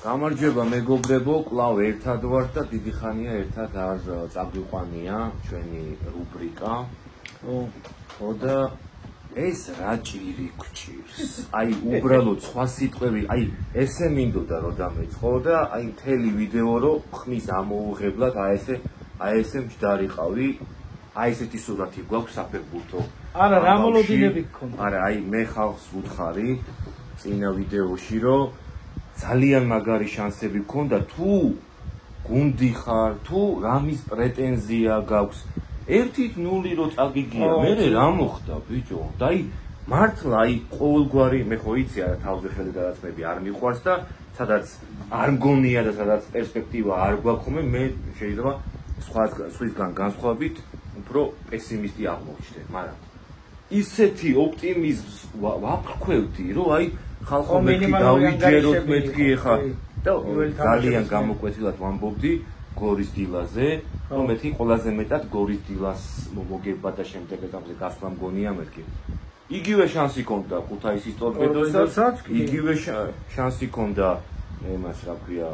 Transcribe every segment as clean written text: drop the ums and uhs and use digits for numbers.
გამარჯობა მეგობრებო, კლავ ერთად ვართ და დიდი ხანია ერთად არ წაგვიყვანია ჩვენი რუბრიკა. ხო და ეს რა ჭირი გვჭირს. აი უბრალოდ სხვა სიტყვები, აი ესე მინდოდა რომ დამეწყო და აი მთელი ვიდეო რომ ხმის ამოუღებლად აი ესე მჯდარიყავი. აი ესეთი სურათი გვაქვს საფეხბურთო. არა, რა მოლოდინები გქონდა. არა, აი მე ხალხს ვუთხარი წინა ვიდეოში რომ ძალიან მაგარი შანსები გქონდა თუ გუნდი ხარ, თუ რამის პრეტენზია გაქვს. 1-0 რო წაგიგია, მე რა მოხდა ბიჭო? და აი მართლა აი ყოველგვარი მე ხო იცი არა თავზე ხელი გადაწმები არ მიყვარს და სადაც არ მგონია და სადაც პერსპექტივა არ გვაქვს ხოლმე მე შეიძლება სხვისგან განსხვავებით უფრო პესიმისტი აღმოჩნდე, მაგრამ ისეთი ოპტიმიზმს ვაფრქვევდი, რომ აი ხალხო მეთქი დავიჯეროთ მეთქი ეხა და ძალიან გამოკვეთილად ვამბობდი გორის დილაზე, რომ მეთქი ყველაზე მეტად გორის დილას მოგება და შემდეგ ეტაპზე გასვლა მგონია მეთქი. იგივე შანსი ჰქონდა ქუთაისის ტორპედოსაც, იგივე შანსი ჰქონდა იმას რა ქვია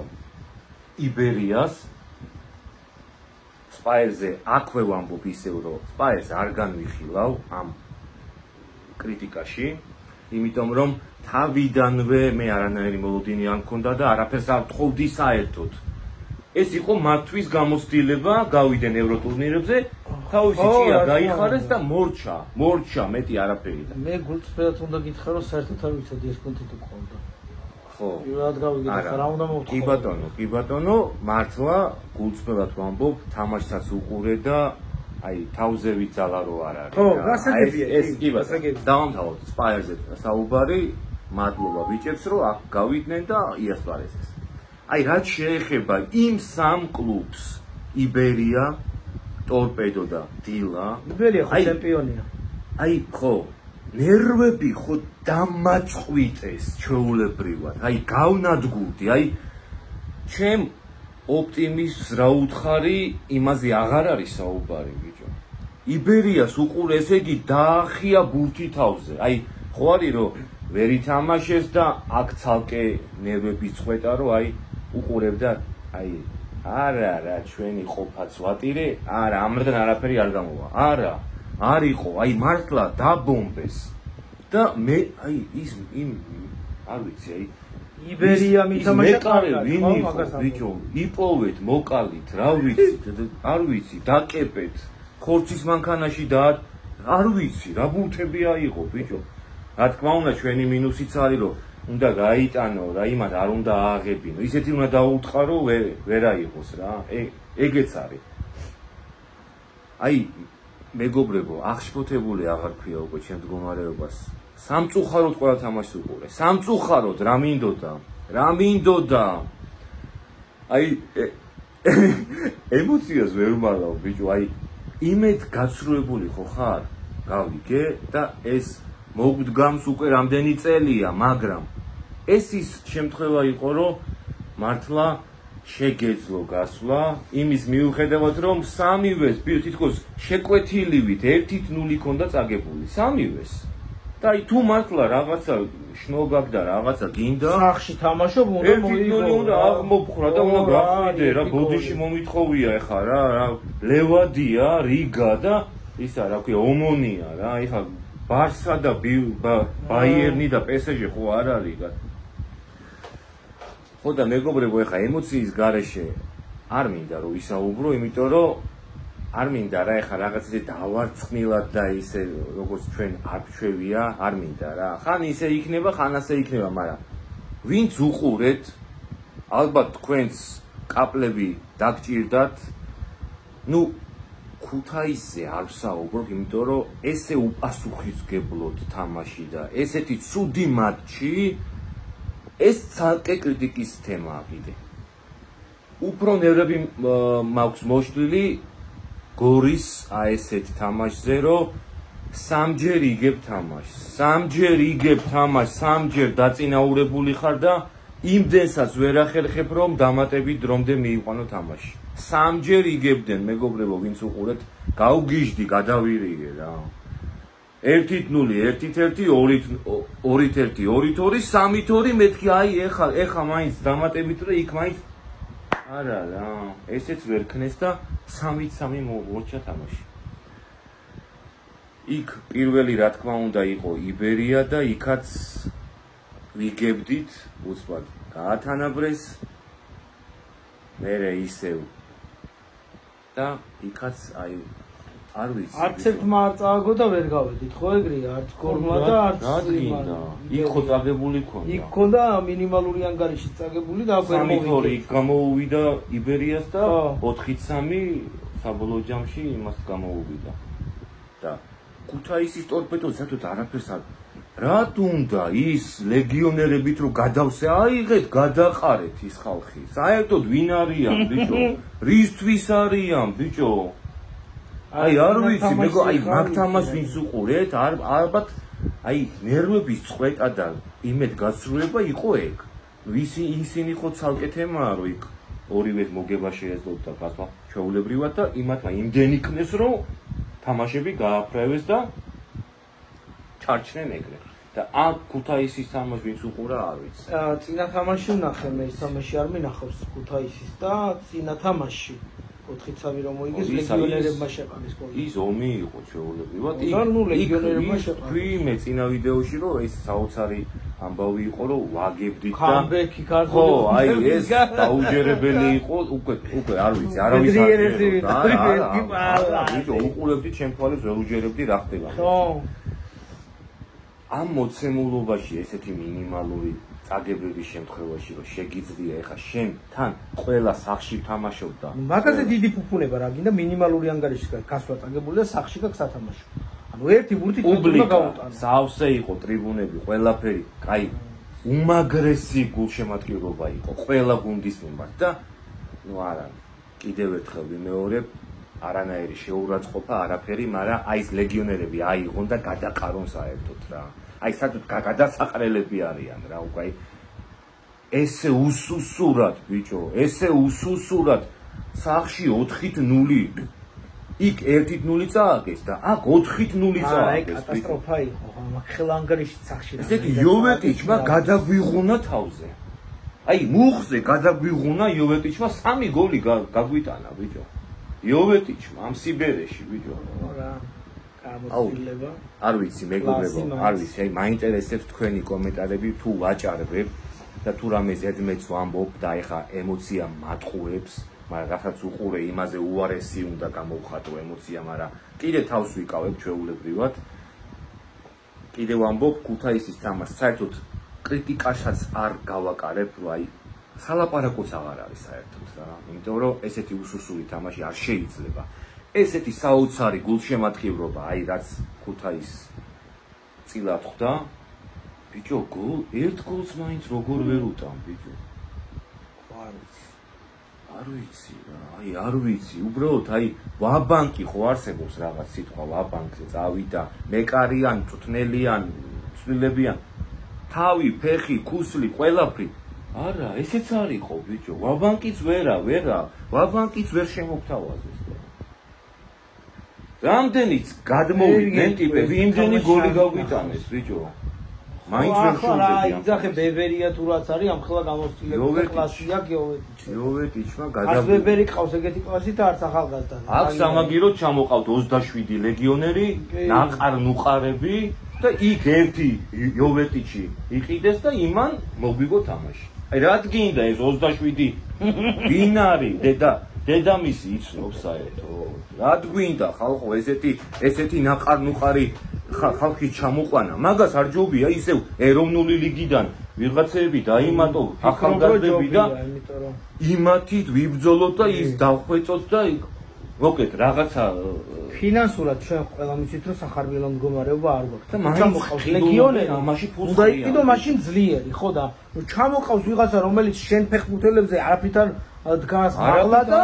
იბერიას. სპაერზე აქვე ვამბობ ისევ რომ სპაერს არ განვიხილავ ამ კრიტიკაში, იმიტომ რომ თავიდანვე მე არანაირი მოლოდინი არ მქონდა და არაფერს არ ვთხოვდი საერთოდ. ეს იყო მათთვის გამოცდილება, გავიდნენ ევროტურნირებზე, თავისი ჭია გაიხარეს და მორჩა, მეტი არაფერი და. მე გულწრფელად უნდა გითხრა რომ საერთოდ არ ვიცოდი ეს კონტენტი თუ ყავდა. ხო. პირველად გავიგე და რა უნდა მოვთხოვო. კი ბატონო, მართლა გულწრფელად ვამბობ, თამაშსაც უყურე და აი თავზე ვიცალა რო არ არის. ხო, გასაგებია ეს კი ბატონო. დავამთავროთ სპაერზე საუბარი, მადლობა ბიჭებს რომ აქ გავიდნენ და იასპარეზეს. აი რაც შეეხება იმ სამ კლუბს, იბერია, ტორპედო და დილა. იბერია ხო ჩემპიონია. აი ხო, ნერვები ხო დამაწყვიტეს ჩვეულებრივად. აი გავნადგურდი, აი ჩემ ოპტიმიზმს რა უთხარი, იმაზე აღარ არის საუბარი ბიჭო. იბერიას უყურე, ესე იგი დაახია ბურთი თავზე. აი ხო არის რომ ვერ ითამაშეს და აქ ცალკე ნერვები წყვეტა რომ აი უყურებ და აი არა რა ჩვენი ყოფაც ვატირე, არა ამრიდან არაფერი არ გამოვა. არა, არ იყო, აი მართლა დაბომბეს. და მე აი ის იმ არ ვიცი, აი იბერია მითამაშა ვინ იყო ბიჭო, იპოვეთ, მოკალით, რა ვიცი, არ ვიცი, დაკეპეთ, ხორცის მანქანაში და არ ვიცი, რა ბურთები აიღო ბიჭო. რა თქმა უნდა ჩვენი მინუსიც არის რომ უნდა გაიტანო რა იმათ არ უნდა ააღებინო. ისეთი უნდა დაუთხარო ვერ აიღოს რა. ეგეც არის. აი მეგობრებო, აღშფოთებული აღარ ქვია უკვე ჩემ მდგომარეობას. სამწუხაროდ ყველა თამაშს უყურე. სამწუხაროდ რა მინდოდა. აი ემოციას ვერ მაღალ ბიჭო, აი იმედ გაცრუებული ხო ხარ? გავიგე და ეს მოგდგამს უკვე რამდენი წელია, მაგრამ ეს ის შემთხვევა იყო, რომ მართლა შეგეძლო გასვლა, იმის მიუხედავად, რომ სამივეს თითქოს შეკვეთილივით 1-0 ქონდა წაგებული, სამივეს. და აი თუ მართლა რაღაცა შნობაგ და რაღაცა გინდა, სახში თამაშობ უნდა 1-0 უნდა აღმოფხრა და უნდა გახიდე რა, ბოდიში მომითხოვია ეხა რა, ლევადია, რიგა და ისა რა ქვია, ომონია რა, ეხა ბარსა და ბაიერნი და პესეჟი ხო არ არის რა. ხო და მეგობრებო, ეხა ემოციის გარეშე არ მინდა რომ ვისაუბრო, იმიტომ რომ არ მინდა რა ეხა რაღაც ისე დავარცხნილად და ისე როგორც ჩვენ არ ჩვევია, არ მინდა რა. ხან ისე იქნება, ხან ასე იქნება, მაგრამ ვინც უყურეთ, ალბათ თქვენს კაპლები დაგჭირდათ. ნუ ქუთაისზე არ ვსაუბრობ, იმიტომ რომ ესე უპასუხისმგებლოდ თამაში და ესეთი ცუდი მატჩი ეს ცალკე კრიტიკის თემაა კიდე. უფრო ნერვები მაქვს მოშლილი გორის ესეთ თამაშზე, რომ სამჯერ იგებ თამაშს, სამჯერ დაწინაურებული ხარ და იმდენსაც ვერ ახერხებ, რომ დამატებით დრომდე მიიყვანო თამაში. სამჯერ იგებდნენ მეგობრებო, ვინც უყურეთ, გავგიჟდი, გადავირიგე რა. 1-0, 1-1, 2-1, 2-2, 3-2, მეთქი აი ეხა მაინც დამატებით რომ იქ მაინც არა რა, ესეც ვერ ქნეს და 3-3 მოვორჩა თამაში. იქ პირველი რა თქმა უნდა იყო იბერია და იქაც ვიგებდით უცბად გაათანაბრეს მერე ისევ და იქაც აი არ ვიცი არც ერთმა არ წააგო და ვერ გავედით ხო ეგრეა არც გორმა და არც იქ ხო წაგებული ქონდა იქ ქონდა მინიმალური ანგარიში წაგებული და ვერ მოვიდა იქ გამოუვიდა იბერიას და 4-3 საბოლოო ჯამში იმას გამოუვიდა და ქუთაისის ტორპედო ზადოდ არაფერს არ რა თუნდა ის ლეგიონერებით რომ გადავსე აიღეთ გადაყარეთ ის ხალხი საერთოდ ვინ არიან ბიჭო რისთვის არიან ბიჭო აი არ ვიცი მეგო აი მაგ თამაშს ვინც უყურეთ ალბათ აი ნერვების წყვეტა და იმედ გასრულება იყო ეგ ისინი ხო ცალკე თემაა რომ იქ ორივე მოგება შეეძლოთ და გასვლა ჩვეულებრივად და იმათმა იმდენი ქნეს რომ თამაშები გააფრევეს და ჩარჩნენ ეგრე და აქ ქუთაისის თამაშს ვინც უყურა არ ვიცი წინა თამაში ვნახე მე ის თამაში არ მინახავს ქუთაისის და წინა თამაში 4-3 რომ მოიგეს ლეგიონერებმა შეყანეს გოლი ის ომი იყო ჩვეულებრივად იქ მე წინა ვიდეოში რომ ეს საოცარი ამბავი იყო რომ ვაგებდით და კამბექი ქართული ხო აი ეს დაუჯერებელი იყო უკვე არ ვიცი არავის არ ვიცი უყურებდი ჩემ თვალებს ვერ უჯერებდი რა ხდება ხო ამ მოცემულობაში ესეთი მინიმალური წაგებების შემთხვევაში რომ შეგიძლია ეხა შენ თან ყველა სახში თამაშობდა მაგაზე დიდი ფუფუნება რა გინდა მინიმალური ანგარიშის გასვლა წაგებული და სახში გაქვს სათამაშო ანუ ერთი ბურთით უნდა გაუტანო სავსე იყო ტრიბუნები ყველაფერი კაი უმაგრესი გულშემატკივრობა იყო ყველა გუნდის მიმართ და ნუ არა კიდევ ერთხელ ვიმეორებ არანაირი შეურაცხყოფა არაფერი მაგრამ აი ეს ლეგიონერები აიღონ და გადაყარონ საერთოდ რა აი სადაც გადასაყრელები არიან რა უკვე ესე უსუსურად ბიჭო ესე უსუსურად სახში 4-0 იქ 1-0 წააგეს და აქ 4-0 წააგეს კატასტროფა იყო მაგ ხელანგარიში სახში ესე იგი იოვეტიჩმა გადაგვიღუნა თავზე აი მუხზე გადაგვიღუნა იოვეტიჩმა 3 გოლი გაგვიტანა ბიჭო იოვეტიჩმა ამ სიბერეში ბიჭო რა არ ვიცი მეგობრებო არ ვიცი აი მაინტერესებს თქვენი კომენტარები თუ ვაჭარებ და თუ რამე ზედმეტს ვამბობ და ეხა ემოცია მატყუებს მაგრამ რასაც უყურე იმაზე უარესი უნდა გამოვხატო ემოცია მაგრამ კიდე თავს ვიკავებ ჩვეულებრივად კიდე ვამბობ ქუთაისის თამაშს საერთოდ კრიტიკაშიც არ გავაკარებ რომ აი სალაპარაკოც აღარ არის საერთოდ რა იმიტომ რომ ესეთი უსუსული თამაში არ შეიძლება ესეთი საოცარი გულშემატკივრობა აი რაც ქუთაის წილად ხვდა ბიჭო ერთ გოლს მაინც როგორ ვერ უტან ბიჭო არ ვიცი რა აი არ ვიცი უბრალოდ აი ვაბანკი ხო არსებობს რაღაც სიტყვა ვაბანკზე წავიდა მეკარიან წვნელიან ცვლილებიან თავი ფეხი ქუსლი ყველაფრი არა ესეც არ იყო ბიჭო ვაბანკიც ვერა ვაბანკიც ვერ შემოგთავაზეს რამდენიც გადმოვიდნენ ტიპები იმდენი გოლი გაგვიტანეს ბიჭო მაინც ვერ შევდები იძახე ბებერია თუ რაც არის ამ ხელა გამოსtildeები კლასია იოვეტიჩმა გადავიდა ბებერი ყავს ეგეთი კლასი და არც ახალგაზრდა აქ სამაგიეროდ ჩამოყავთ 27 ლეგიონერი ნაყარ-ნუყარები და იქ ერთი იოვეტიჩი იყიდეს და იმან მოგვიგო თამაში აი რა გინდა ეს 27 ვინ არის დედამისი იცნობს საერთოდ რა გვინდა ხალხო ესეთი ნაყარ-ნუყარი ხალხი ჩამოყვანა მაგას არ ჯობია ისევ ეროვნული ლიგიდან ვიღაცები დაიმატო ახალგაზრდები და იმათით ვიბრძოლოთ და ის დავხვეწოთ და მოკეთ რაღაცა ფინანსურად ჩვენ ყველა ვიცით რომ სახარბიელო მდგომარეობა არ გვაქვს და ჩამოყავს ლეგიონერი ამაში ფულს უნდა იყიდო მაშინ ძლიერი ხო და ჩამოყავს ვიღაცა რომელიც შენ ფეხბურთელებზე არაფრით არ დგას მაღლა და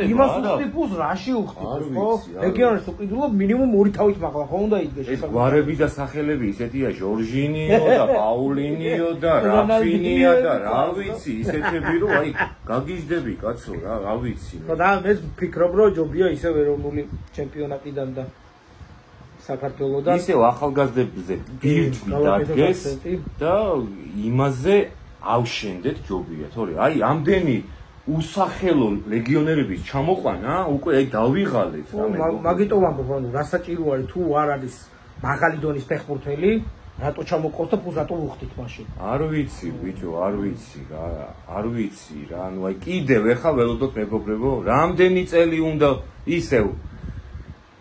იმას უხდი ფულს რაში უხდით ხო ლეგიონერს თუ ყიდულობ მინიმუმ 2 თავით მაღლა ხო უნდა იდგეს ეს გვარები და სახელები ისეთია ჟორჟინიო და პაულინიო და რაფინია და რა ვიცი ისეთები რომ აი გაგიჟდები კაცო რა ვიცი ხო და მე ვფიქრობ რომ ჯობია ისევ ეროვნული ჩემპიონატიდან და საქართველოსთან. ისევ ახალგაზრდებზე ბირთვი დადგეს და იმაზე ავშენდეთ ჯობია, თორე აი ამდენი უსახელო ლეგიონერების ჩამოყვანა უკვე აი დავიღალეთ რამე. მაგიტომ ამბობ, ანუ რა საჭირო არის თუ არ არის მაღალი დონის ფეხბურთელი, რატო ჩამოყავს და ფუს რატო უხდით მაშინ? არ ვიცი, ბიჭო, არ ვიცი რა, ანუ აი კიდევ ეხა ველოდოთ მეგობრებო, რამდენი წელი უნდა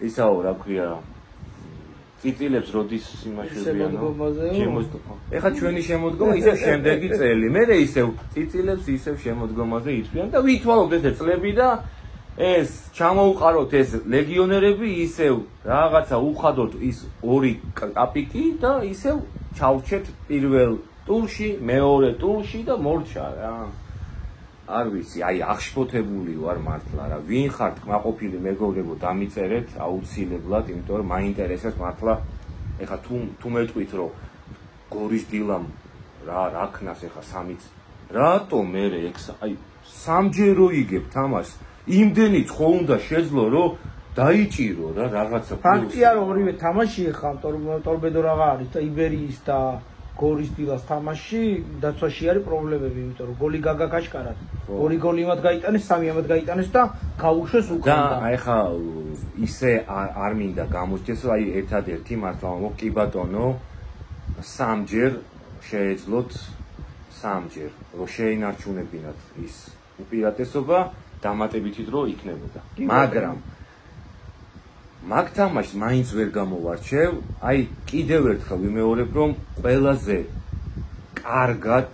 ისაო რა ქვია წიწილებს როდის იმაშებიანო შემოდგომა. ეხა ჩვენი შემოდგომა ისევ შემდეგი წელი. მერე ისევ წიწილებს ისევ შემოდგომაზე იწვიან და ვითვალოთ ესე წლები და ეს ჩამოუყაროთ ეს ლეგიონერები ისევ რაღაცა უხადოთ ის ორი კაპიკი და ისევ ჩავჩეთ პირველ ტურში, მეორე ტურში და მორჩა რა. არ ვიცი, აი აღშფოთებული ვარ მართლა რა. ვინ ხართ კმაყოფილი მეგობრებო, დამიწერეთ აუცილებლად, იმიტომ რომ მაინტერესებს მართლა. ეხა თუ მეტყვით რომ გორის დილამ რა ქნას ეხა სამიც. რატო მე აი სამჯერო იგებ თამაშს? იმდენიც ხო უნდა შეძლო რომ დაიჭირო რა რაღაცა. ფაქტია რომ ორივე თამაში ეხა ტორპედო რაღა არის და იბერიის და გორის დილას თამაში დაცვაში არის პრობლემები, იმიტომ რომ გოლი გაგაკაშკარად. ორი გოლი იმად გაიტანეს, სამი ამად გაიტანეს და გაუშვეს უკვე. და აი ხა ისე არ მინდა გამოჩნდეს, რომ აი ერთადერთი მართლა ვამბობ, კი ბატონო, სამჯერ შეეძლოთ სამჯერ, რომ შეინარჩუნებინათ ის უპირატესობა დამატებითი დრო იქნებოდა. მაგრამ მაგ თამაშს მაინც ვერ გამოვარჩევ, აი კიდევ ერთხელ ვიმეორებ, რომ ყველაზე კარგად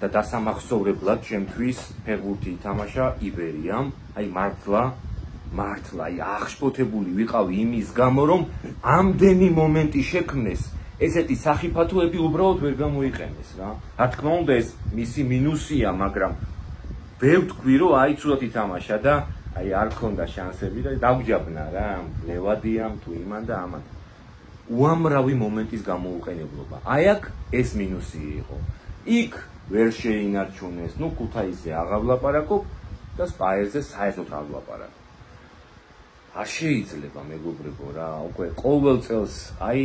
და დასამახსოვრებლად ჩემთვის ფეხბურთი ითამაშა იბერიამ, აი მართლა აი აღშფოთებული ვიყავი იმის გამო, რომ ამდენი მომენტი შექმნეს, ესეთი სახიფათოები უბრალოდ ვერ გამოიყენეს რა. რა თქმა უნდა ეს მისი მინუსია, მაგრამ ვერ ვთქვი, რომ აი ცუდად ითამაშა და აი არ ქონდა შანსები და დაგჯაბნა რა ლევადიამ თუ იმან და ამან. უამრავი მომენტის გამოუყენებლობა. აი აქ ეს მინუსი იყო. იქ ვერ შეინარჩუნეს, ნუ ქუთაისზე აღარ ვლაპარაკობ და სპაიერზე საერთოდ არ ვლაპარაკობ. არ შეიძლება მეგობრებო რა, უკვე ყოველ წელს, აი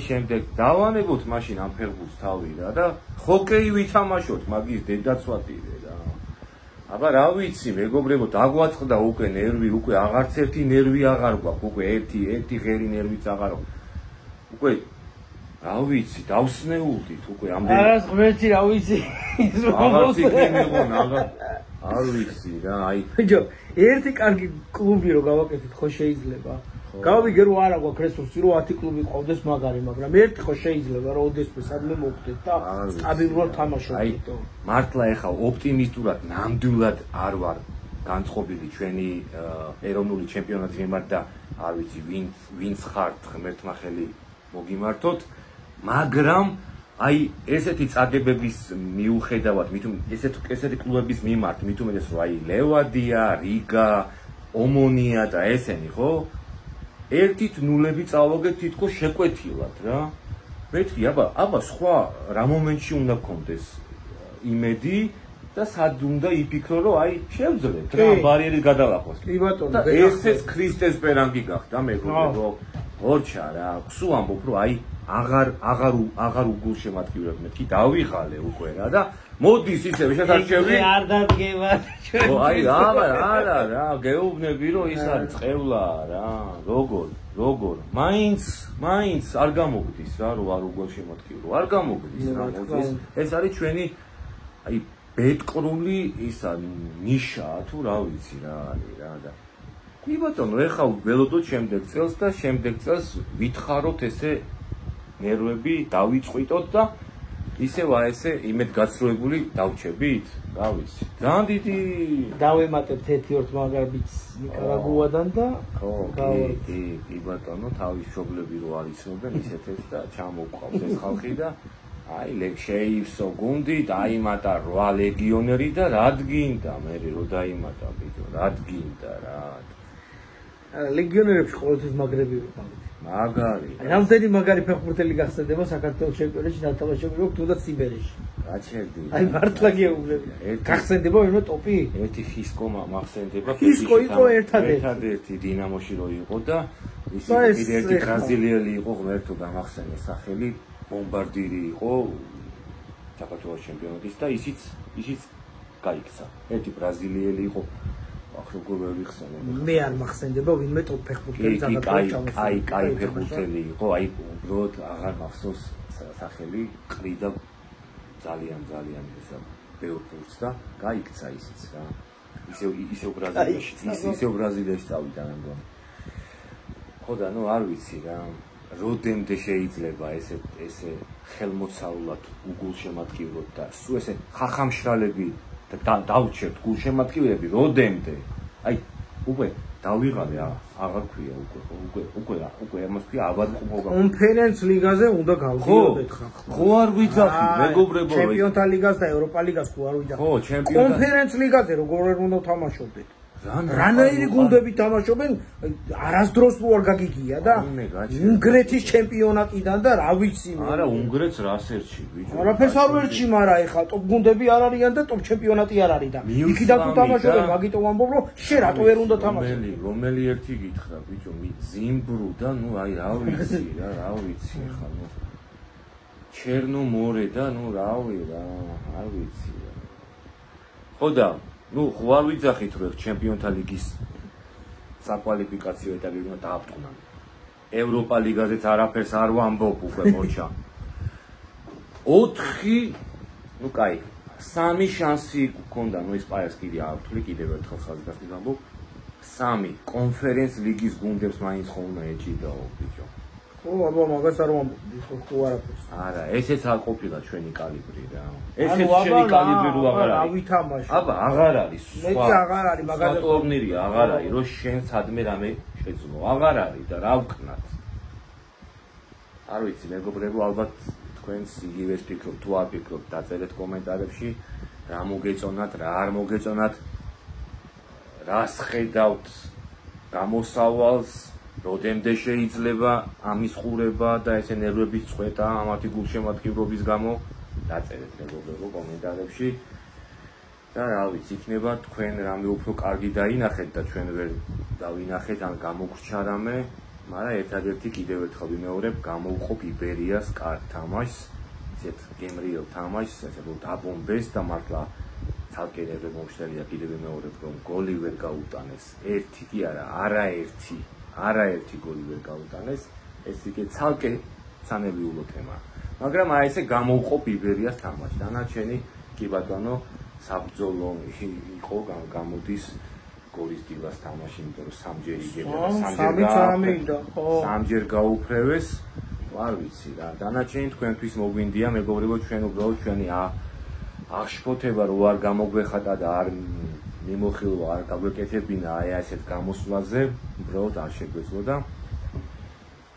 შემდეგ დავანებოთ მაშინ ამ ფეხბურთს თავი რა და ჰოკეი ვითამაშოთ, მაგის დედაცვატირე რა. აბა რა ვიცი მეგობრებო, დაგვაწყდა უკვე ნერვი, უკვე აღარც ერთი ნერვი აღარ გვაქვს, უკვე ერთი ღერი ნერვიც აღარო. უკვე რა ვიცი, დავსნეულდით უკვე ამდენი. არას ღმერთი რა ვიცი. აღარც იქნე მიღონ, არ ვიცი რა, აი. ბიჭო, ერთი კარგი კლუბი რო გავაკეთეთ, ხო შეიძლება? გავიგე რომ არა გვაქვს რესურსი, რომ 10 კლუბი ყავდეს მაგარი, მაგრამ ერთი ხო შეიძლება რომ ოდესმე სადმე მოვხდეთ და სტაბილურად თამაშობთ. აი, მართლა ეხა ოპტიმისტურად ნამდვილად არ ვარ განწყობილი ჩვენი ეროვნული ჩემპიონატის მიმართ და არ ვიცი ვინც ხართ ღმერთმა ხელი მოგიმართოთ, მაგრამ აი ესეთი წაგებების მიუხედავად, ესეთი კლუბების მიმართ, მით უმეტეს რომ აი ლევადია, რიგა, ომონია და ესენი ხო? ერთით ნულები წავაგეთ თითქოს შეკვეთილად რა. მეთქი, აბა სხვა რა მომენტში უნდა გქონდეს იმედი და სად უნდა იფიქრო რომ აი შევძლებთ რა ბარიერი გადალახოს. კი ბატონო, ესეც ქრისტეს პერანგი გახდა მეგობრებო. ორჩა რა, სულ ამბობ რომ აი აღარ უგულშემატკივრებ მეთქი დავიღალე უკვე რა და მოდის ისევე შესაძლებელი არ დადგება ჩვენ. აი არა რა, გეუბნები რომ ის არის წევლა რა, როგორ მაინც არ გამოგდის რა, რომ არ უგულშემატკივრო, არ გამოგდის რა. ეს არის ჩვენი აი ბედყრული ისა ნიშა თუ რა ვიცი რა არის რა და კი ბატონო, ეხლა ველოდოთ შემდეგ წელს და შემდეგ წელს ვითხაროთ ესე ნერვები დავიწყვიტოთ და ისევ ესე იმედგაცრუებული დავჩებით, რა ვიცი. ძალიან დიდი დავემატებთ ერთ მაგარბიც ნიკარაგუადან და კი ბატონო, თავის მშობლები რო არ იცნობენ ისეთებს და ჩამოყავს ეს ხალხი და აი შეივსო გუნდი, დაიმატა 8 ლეგიონერი და რად გინდა მე რო დაიმატა ბიჭო, რად გინდა რა. ლეგიონერებში ყოველთვის მაგრები ვიყავით. მაგარი. რამდენი მაგარი ფეხბურთელი გახსენდება საქართველოს ჩემპიონატში ნატალია შეგვიძლია თუნდაც სიბერეში. გაჩერდი. აი მართლა გეუბნები. გახსენდება ვინმე ტოპი? ერთი ხისკო მახსენდება. ხისკო იყო ერთადერთი დინამოში რო იყო და ის ერთი ბრაზილიელი იყო ღმერთო გამახსენე სახელი ბომბარდირი იყო საქართველოს ჩემპიონატის და ისიც გაიქცა. ერთი ბრაზილიელი იყო ახლა როგორ ვიხსენე. მე არ მახსენდება ვინმე ტოპ ფეხბურთელი საქართველოს აი ფეხბურთელი იყო, აი უბრალოდ აღარ მახსოვს სახელი, ყრიდა ძალიან ისა ბევრს და გაიქცა ისიც რა. ისევ ბრაზილიაში წავიდა რა მგონი. ხო და არ ვიცი რა. როდემდე შეიძლება ესე ხელმოცავლად უგულშემატკივროთ და სულ ესე ხახამშრალები დავჩერთ გულშემატკივრები როდემდე აი უკვე დავიღალე აღარ ქვია უკვე ამას ქვია ავადმყოფობა კონფერენც ლიგაზე უნდა გავდიოდეთ ხო არ ვიძახი მეგობრებო ჩემპიონთა ლიგას და ევროპა ლიგას ხო არ ვიძახი კონფერენც ლიგაზე როგორ უნდა თამაშობდეთ რანაირი გუნდები თამაშობენ არასდროს რო არ გაგიგია და უნგრეთის ჩემპიონატიდან და რა ვიცი მე არა უნგრეთს რას ერჩი ბიჭო არაფერს არ ვერჩი მაგრამ ეხლა ტოპ გუნდები არ არიან და ტოპ ჩემპიონატი არ არის და იქიდან თუ თამაშობენ მაგიტო ვამბობ რომ შე რატო ვერ უნდა თამაშო რომელი ერთი გითხრა ბიჭო ზიმბრუ და აი რა ვიცი ხა ჩერნომორე და არ ვიცი ხო და ხო არ ვიძახით რომ ჩემპიონთა ლიგის საკვალიფიკაციო ეტაპი უნდა დააბრუნონ. ევროპა ლიგაზეც არაფერს არ ვამბობ უკვე მოჩა. 4 კაი 3 შანსი გქონდა ესპანეთს კიდე აღთვლი კიდევ ერთხელ ხაზგასმით ვამბობ 3 კონფერენს ლიგის გუნდებს მაინც ხოლმე ეჭიდაო ბიჭო. ხო აბა მაგას არ ვამბობ ხო არაფერს. არა ესეც არ ყოფილა ჩვენი კალიბრი რა. ესეც შენი კალიბრი რო აღარ არის. ავითამაშო. აბა აღარ არის. მეტი აღარ არის მაგაზე ტურნირი აღარ არის რომ შენ სადმე რამე შეძლო. აღარ არის და რა ვკნათ. არ ვიცი მეგობრებო ალბათ თქვენს იგივეს ფიქრობთ თუ არ ფიქრობთ დაწერეთ კომენტარებში რა მოგეწონათ რა არ მოგეწონათ რას ხედავთ გამოსავალს როდემდე შეიძლება ამის ხურება და ესე ნერვების წვეტა ამათი გულშემატკივრობის გამო დაწერეთ მეგობრებო კომენტარებში და რა ვიცი იქნება თქვენ რამე უფრო კარგი დაინახეთ და ჩვენ ვერ დავინახეთ ან გამოგვრჩა რამე მაგრამ ერთადერთი კიდევ ერთხელ ვიმეორებ გამოვხობ იბერიას კარგ თამაშს ისეთ გემრიელ თამაშს ესე რომ დაბომბეს და მართლა ცალკე ნერვები მომშლელია კიდევ ვიმეორებ რომ გოლი ვერ გაუტანეს ერთი კი არაერთი გოლი ვერ გაუტანეს ეს იქ ცალკე სანებიულო თემა მაგრამ აი ესე გამოვხობ იბერიას თამაშს დანარჩენი კი ბატონო საბრძოლო იყო გამოდის გოლის დილას თამაში იმიტომ რომ სამჯერ იგებდა სამჯერ გაუფრევეს არ ვიცი რა დანარჩენი თქვენთვის მოგვინდია მეგობრებო ჩვენ უბრალოდ ჩვენი აღშფოთება რო არ გამოგვეხატა და არ მიმოხილვა არ გაგვეკეთებინა აი ასეთ გამოსვლაზე უბრალოდ არ შეგვეძლო და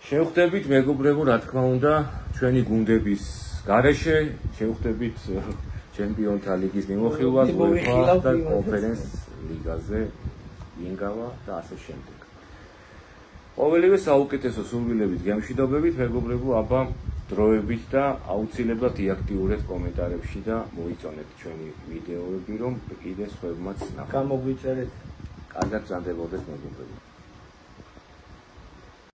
შევხვდებით მეგობრებო რა თქმა უნდა ჩვენი გუნდების გარეშე შევხვდებით ჩემპიონთა ლიგის მიმოხილვას და კონფერენს ლიგაზე ინგავა და ასე შემდეგ. ყოველივე საუკეთესო სურვილებით გემშვიდობებით მეგობრებო აბა დროებით და აუცილებლად იაქტიურეთ კომენტარებში და მოიწონეთ ჩვენი ვიდეოები რომ კიდე სხვებმაც ნახოთ. გამოგვიწერეთ. კარგად ბრძანდებოდეთ მეგობრებო.